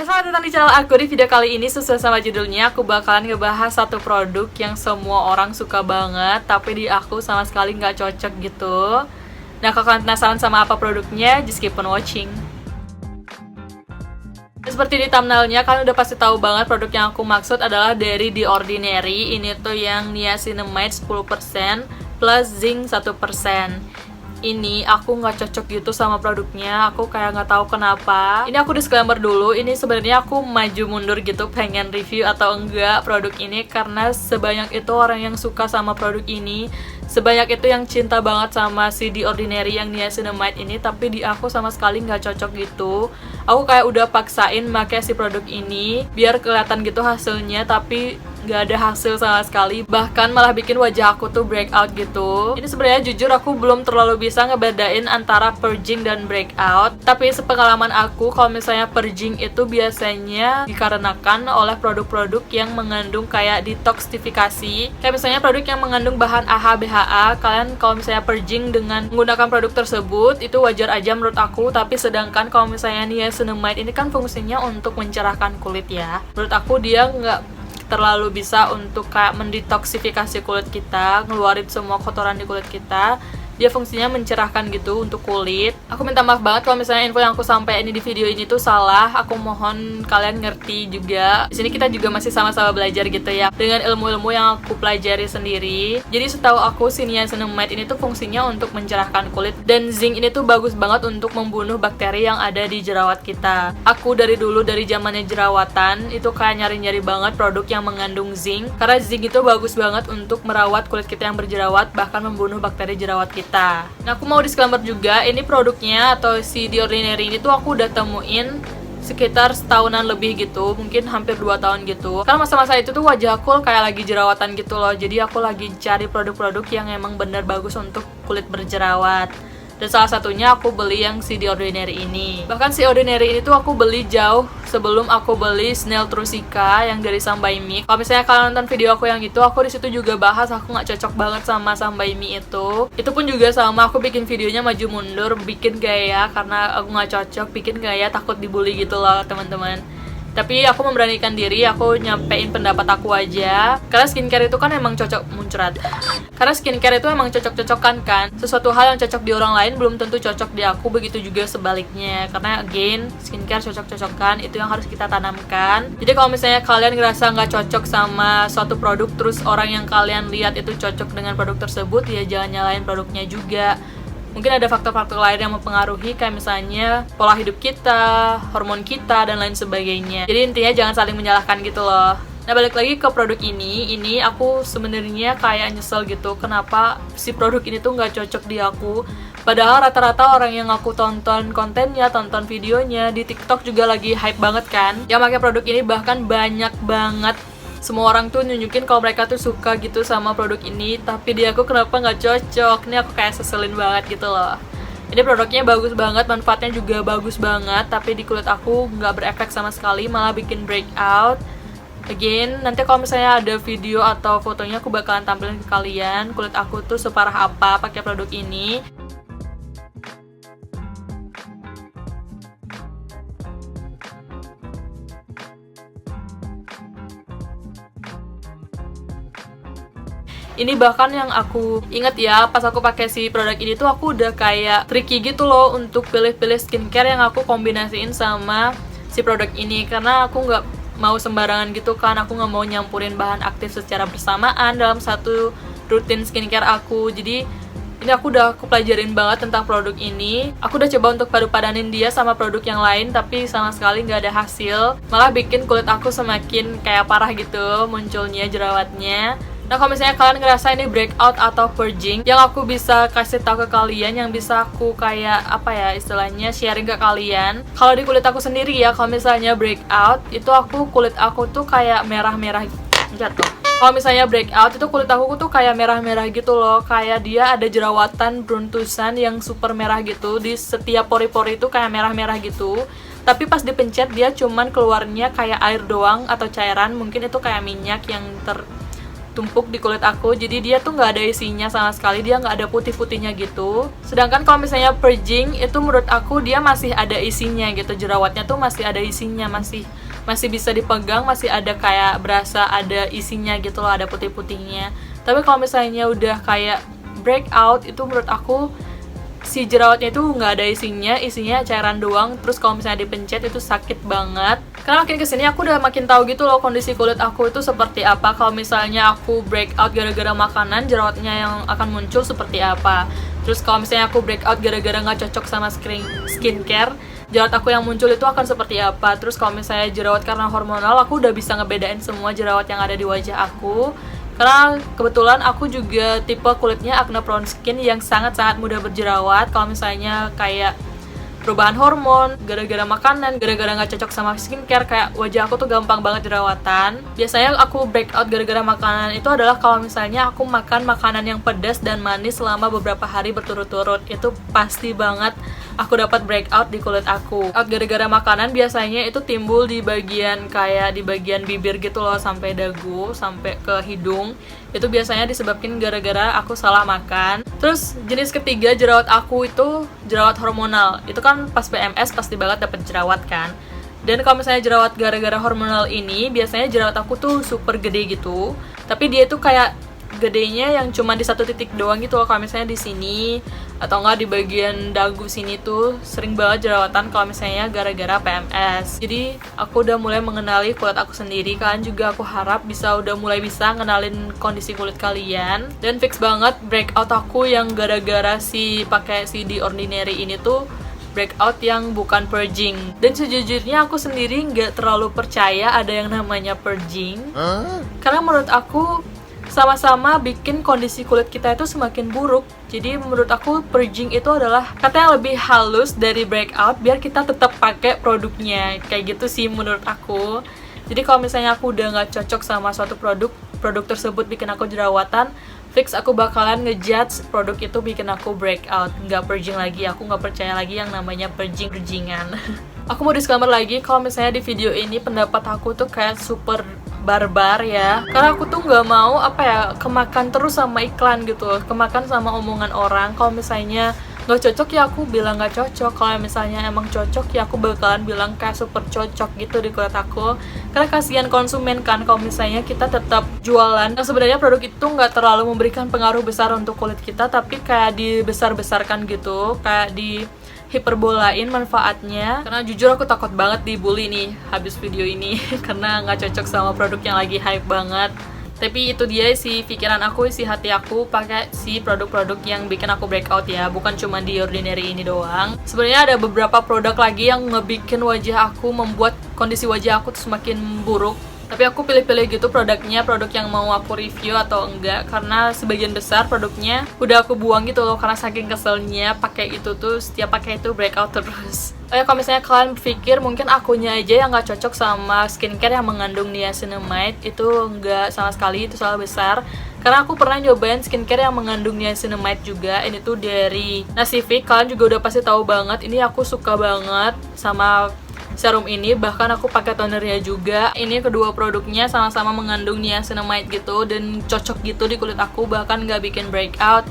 Selamat datang di channel aku. Di video kali ini sesuai sama judulnya, aku bakalan ngebahas satu produk yang semua orang suka banget, tapi di aku sama sekali nggak cocok gitu. Nah, kalau kalian penasaran sama apa produknya, just keep on watching. Seperti di thumbnailnya, kalian udah pasti tahu banget produk yang aku maksud adalah dari The Ordinary. Ini tuh yang niacinamide 10% plus zinc 1%. Ini aku nggak cocok gitu sama produknya, aku kayak nggak tahu kenapa. Ini aku disclaimer dulu, ini sebenarnya aku maju mundur gitu pengen review atau enggak produk ini, karena sebanyak itu orang yang suka sama produk ini, sebanyak itu yang cinta banget sama si The Ordinary yang niacinamide ini, tapi di aku sama sekali nggak cocok gitu. Aku kayak udah paksain pakai si produk ini biar kelihatan gitu hasilnya, tapi nggak ada hasil sama sekali, bahkan malah bikin wajah aku tuh breakout gitu. Ini sebenarnya jujur aku belum terlalu bisa ngebedain antara purging dan breakout, tapi sepengalaman aku kalau misalnya purging itu biasanya dikarenakan oleh produk-produk yang mengandung kayak detoxifikasi, kayak misalnya produk yang mengandung bahan AHA BHA. Kalian kalau misalnya purging dengan menggunakan produk tersebut itu wajar aja menurut aku, tapi sedangkan kalau misalnya niacinamide ini kan fungsinya untuk mencerahkan kulit ya, menurut aku dia nggak terlalu bisa untuk kayak mendetoksifikasi kulit kita, ngeluarin semua kotoran di kulit kita. Dia fungsinya mencerahkan gitu untuk kulit. Aku minta maaf banget kalau misalnya info yang aku sampaikan ini di video ini tuh salah. Aku mohon kalian ngerti juga. Di sini kita juga masih sama-sama belajar gitu ya, dengan ilmu-ilmu yang aku pelajari sendiri. Jadi setahu aku si niacinamide ini tuh fungsinya untuk mencerahkan kulit, dan zinc ini tuh bagus banget untuk membunuh bakteri yang ada di jerawat kita. Aku dari dulu, dari zamannya jerawatan, itu kayak nyari-nyari banget produk yang mengandung zinc, karena zinc itu bagus banget untuk merawat kulit kita yang berjerawat, bahkan membunuh bakteri jerawat kita. Nah, aku mau disclaimer juga, ini produknya atau si The Ordinary ini tuh aku udah temuin sekitar setahunan lebih gitu, mungkin hampir 2 tahun gitu. Karena masa-masa itu tuh wajah aku kayak lagi jerawatan gitu loh, jadi aku lagi cari produk-produk yang emang bener bagus untuk kulit berjerawat. Dan salah satunya aku beli yang si The Ordinary ini. Bahkan si Ordinary ini tuh aku beli jauh sebelum aku beli Snail Trusika yang dari Sambai Mi. Kalau misalnya kalian nonton video aku yang itu, aku disitu juga bahas aku nggak cocok banget sama Sambai Mi itu. Itu pun juga sama, aku bikin videonya maju mundur, bikin gaya karena aku nggak cocok, bikin gaya takut dibully gitu loh teman-teman. Tapi aku memberanikan diri, aku nyampein pendapat aku aja. Karena skincare itu kan emang cocok muncrat. Karena skincare itu emang cocok-cocokan kan. Sesuatu hal yang cocok di orang lain belum tentu cocok di aku, begitu juga sebaliknya. Karena again, skincare cocok-cocokan itu yang harus kita tanamkan. Jadi kalau misalnya kalian ngerasa nggak cocok sama suatu produk, terus orang yang kalian lihat itu cocok dengan produk tersebut, ya jangan nyalain produknya juga. Mungkin ada faktor-faktor lain yang mempengaruhi, kayak misalnya pola hidup kita, hormon kita, dan lain sebagainya. Jadi intinya jangan saling menyalahkan gitu loh. Nah, balik lagi ke produk ini aku sebenarnya kayak nyesel gitu kenapa si produk ini tuh nggak cocok di aku. Padahal rata-rata orang yang aku tonton kontennya, tonton videonya di TikTok juga lagi hype banget kan yang pakai produk ini, bahkan banyak banget. Semua orang tuh nunjukin kalau mereka tuh suka gitu sama produk ini, tapi di aku kenapa nggak cocok. Ini aku kayak seselin banget gitu loh. Ini produknya bagus banget, manfaatnya juga bagus banget, tapi di kulit aku nggak berefek sama sekali, malah bikin breakout. Again, nanti kalau misalnya ada video atau fotonya aku bakalan tampilin ke kalian kulit aku tuh separah apa pakai produk ini. Ini bahkan yang aku inget ya, pas aku pakai si produk ini tuh aku udah kayak tricky gitu loh untuk pilih-pilih skincare yang aku kombinasiin sama si produk ini, karena aku nggak mau sembarangan gitu kan, aku nggak mau nyampurin bahan aktif secara bersamaan dalam satu rutin skincare aku. Jadi ini aku pelajarin banget tentang produk ini. Aku udah coba untuk padu-padanin dia sama produk yang lain, tapi sama sekali nggak ada hasil, malah bikin kulit aku semakin kayak parah gitu munculnya jerawatnya. Nah, kalau misalnya kalian ngerasa ini breakout atau purging, yang aku bisa kasih tahu ke kalian, yang bisa aku kayak apa ya istilahnya sharing ke kalian, kalau di kulit aku sendiri ya, kalau misalnya breakout itu kulit aku tuh kayak merah-merah jatuh. Kalau misalnya breakout itu kulit aku tuh kayak merah-merah gitu loh, kayak dia ada jerawatan beruntusan yang super merah gitu, di setiap pori-pori itu kayak merah-merah gitu. Tapi pas dipencet dia cuman keluarnya kayak air doang atau cairan, mungkin itu kayak minyak yang tumpuk di kulit aku, jadi dia tuh nggak ada isinya sama sekali, dia nggak ada putih-putihnya gitu. Sedangkan kalau misalnya purging itu menurut aku dia masih ada isinya gitu, jerawatnya tuh masih ada isinya, masih bisa dipegang, masih ada kayak berasa ada isinya gitu loh, ada putih-putihnya. Tapi kalau misalnya udah kayak breakout itu menurut aku si jerawatnya itu nggak ada isinya cairan doang. Terus kalau misalnya dipencet itu sakit banget. Karena makin kesini aku udah makin tahu gitu loh kondisi kulit aku itu seperti apa. Kalau misalnya aku breakout gara-gara makanan, jerawatnya yang akan muncul seperti apa. Terus kalau misalnya aku breakout gara-gara nggak cocok sama skincare, jerawat aku yang muncul itu akan seperti apa. Terus kalau misalnya jerawat karena hormonal, aku udah bisa ngebedain semua jerawat yang ada di wajah aku. Karena kebetulan aku juga tipe kulitnya acne prone skin yang sangat-sangat mudah berjerawat. Kalau misalnya kayak perubahan hormon, gara-gara makanan, gara-gara nggak cocok sama skincare, kayak wajah aku tuh gampang banget jerawatan. Biasanya aku breakout gara-gara makanan itu adalah kalau misalnya aku makan makanan yang pedas dan manis selama beberapa hari berturut-turut. Itu pasti banget aku dapat breakout di kulit aku. Gara-gara makanan biasanya itu timbul di bagian kayak di bagian bibir gitu loh, sampai dagu, sampai ke hidung. Itu biasanya disebabkan gara-gara aku salah makan. Terus jenis ketiga jerawat aku itu jerawat hormonal. Itu kan pas PMS pasti banget dapet jerawat kan. Dan kalau misalnya jerawat gara-gara hormonal ini, biasanya jerawat aku tuh super gede gitu. Tapi dia tuh kayak gedenya yang cuma di satu titik doang gitu loh. Kalau misalnya di sini atau enggak di bagian dagu sini tuh sering banget jerawatan kalau misalnya gara-gara PMS. Jadi aku udah mulai mengenali kulit aku sendiri. Kalian juga aku harap udah mulai bisa ngenalin kondisi kulit kalian. Dan fix banget breakout aku yang gara-gara pakai si The Ordinary ini tuh breakout yang bukan purging. Dan sejujurnya aku sendiri nggak terlalu percaya ada yang namanya purging. Karena menurut aku sama-sama bikin kondisi kulit kita itu semakin buruk. Jadi menurut aku purging itu adalah kata yang lebih halus dari breakout biar kita tetap pakai produknya. Kayak gitu sih menurut aku. Jadi kalau misalnya aku udah nggak cocok sama suatu produk tersebut bikin aku jerawatan, fix aku bakalan ngejudge produk itu bikin aku breakout. Nggak purging lagi, aku nggak percaya lagi yang namanya purgingan. Aku mau disclaimer lagi kalau misalnya di video ini pendapat aku tuh kayak super barbar ya, karena aku tuh nggak mau kemakan terus sama iklan gitu, kemakan sama omongan orang. Kalau misalnya nggak cocok ya aku bilang nggak cocok, kalau misalnya emang cocok ya aku bakalan bilang kayak super cocok gitu di kulit aku. Karena kasihan konsumen kan kalau misalnya kita tetap jualan yang sebenarnya produk itu nggak terlalu memberikan pengaruh besar untuk kulit kita, tapi kayak dibesar-besarkan gitu, kayak di hiperbolain manfaatnya. Karena jujur aku takut banget dibully nih habis video ini karena nggak cocok sama produk yang lagi hype banget. Tapi itu dia si pikiran aku, si hati aku pakai si produk-produk yang bikin aku breakout ya, bukan cuma di Ordinary ini doang. Sebenarnya ada beberapa produk lagi yang ngebikin wajah aku, membuat kondisi wajah aku tuh semakin buruk. Tapi aku pilih-pilih gitu produknya, produk yang mau aku review atau enggak, karena sebagian besar produknya udah aku buang gitu loh, karena saking keselnya pakai itu tuh, setiap pakai itu breakout terus. Kalau misalnya kalian berpikir mungkin akunya aja yang nggak cocok sama skincare yang mengandung niacinamide, itu enggak sama sekali, itu salah besar. Karena aku pernah nyobain skincare yang mengandung niacinamide juga. Ini tuh dari Nasivic, kalian juga udah pasti tahu banget. Ini aku suka banget sama serum ini, bahkan aku pakai tonernya juga. Ini kedua produknya sama-sama mengandung niacinamide gitu dan cocok gitu di kulit aku, bahkan nggak bikin breakout.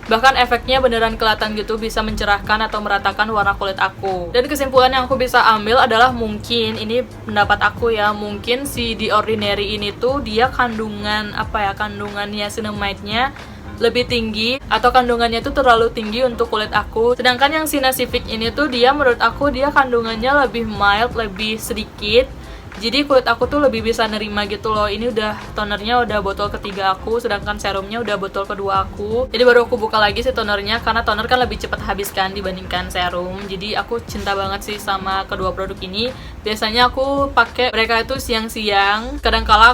Bahkan efeknya beneran kelihatan gitu, bisa mencerahkan atau meratakan warna kulit aku. Dan kesimpulan yang aku bisa ambil adalah mungkin, ini pendapat aku ya, mungkin si The Ordinary ini tuh dia kandungan kandungan niacinamide-nya lebih tinggi, atau kandungannya tuh terlalu tinggi untuk kulit aku. Sedangkan yang si Nasivic ini tuh dia menurut aku dia kandungannya lebih mild, lebih sedikit. Jadi kulit aku tuh lebih bisa nerima gitu loh. Ini udah tonernya udah botol ketiga aku, sedangkan serumnya udah botol kedua aku. Jadi baru aku buka lagi si tonernya, karena toner kan lebih cepat habis kan dibandingkan serum. Jadi aku cinta banget sih sama kedua produk ini. Biasanya aku pakai mereka itu siang-siang, kadang-kala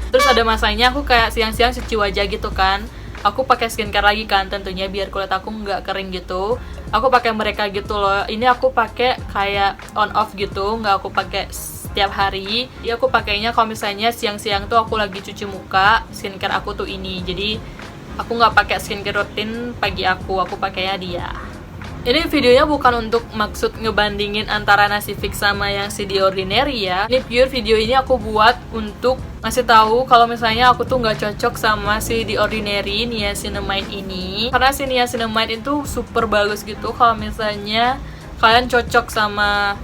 terus ada masanya aku kayak siang-siang cuci wajah gitu kan. Aku pakai skincare lagi kan tentunya biar kulit aku nggak kering gitu. Aku pakai mereka gitu loh. Ini aku pakai kayak on off gitu, nggak aku pakai setiap hari. Jadi aku pakainya kalau misalnya siang-siang tuh aku lagi cuci muka, skincare aku tuh ini. Jadi aku nggak pakai skincare rutin pagi aku pakainya dia. Ini videonya bukan untuk maksud ngebandingin antara nasi fix sama yang si The Ordinary ya. Ini pure video ini aku buat untuk ngasih tahu kalau misalnya aku tuh nggak cocok sama si The Ordinary Niacinamide ini. Karena si Niacinamide itu super bagus gitu kalau misalnya kalian cocok sama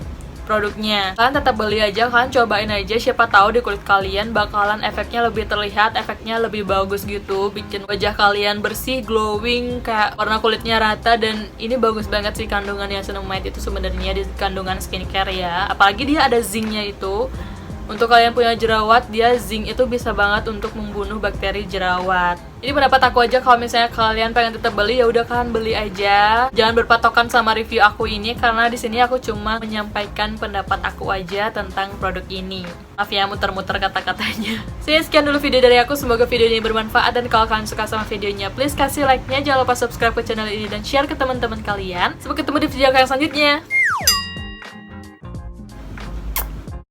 produknya. Kalian tetap beli aja, kalian cobain aja, siapa tahu di kulit kalian bakalan efeknya lebih terlihat, efeknya lebih bagus gitu, bikin wajah kalian bersih, glowing, kayak warna kulitnya rata. Dan ini bagus banget sih kandungan niacinamide itu sebenarnya di kandungan skincare ya. Apalagi dia ada zincnya itu. Untuk kalian punya jerawat, dia zinc itu bisa banget untuk membunuh bakteri jerawat. Ini pendapat aku aja, kalau misalnya kalian pengen tetap beli ya udah kalian beli aja. Jangan berpatokan sama review aku ini karena di sini aku cuma menyampaikan pendapat aku aja tentang produk ini. Maaf ya muter-muter kata-katanya. Sekian dulu video dari aku, semoga video ini bermanfaat dan kalau kalian suka sama videonya please kasih like-nya, jangan lupa subscribe ke channel ini dan share ke teman-teman kalian. Sampai ketemu di video yang selanjutnya.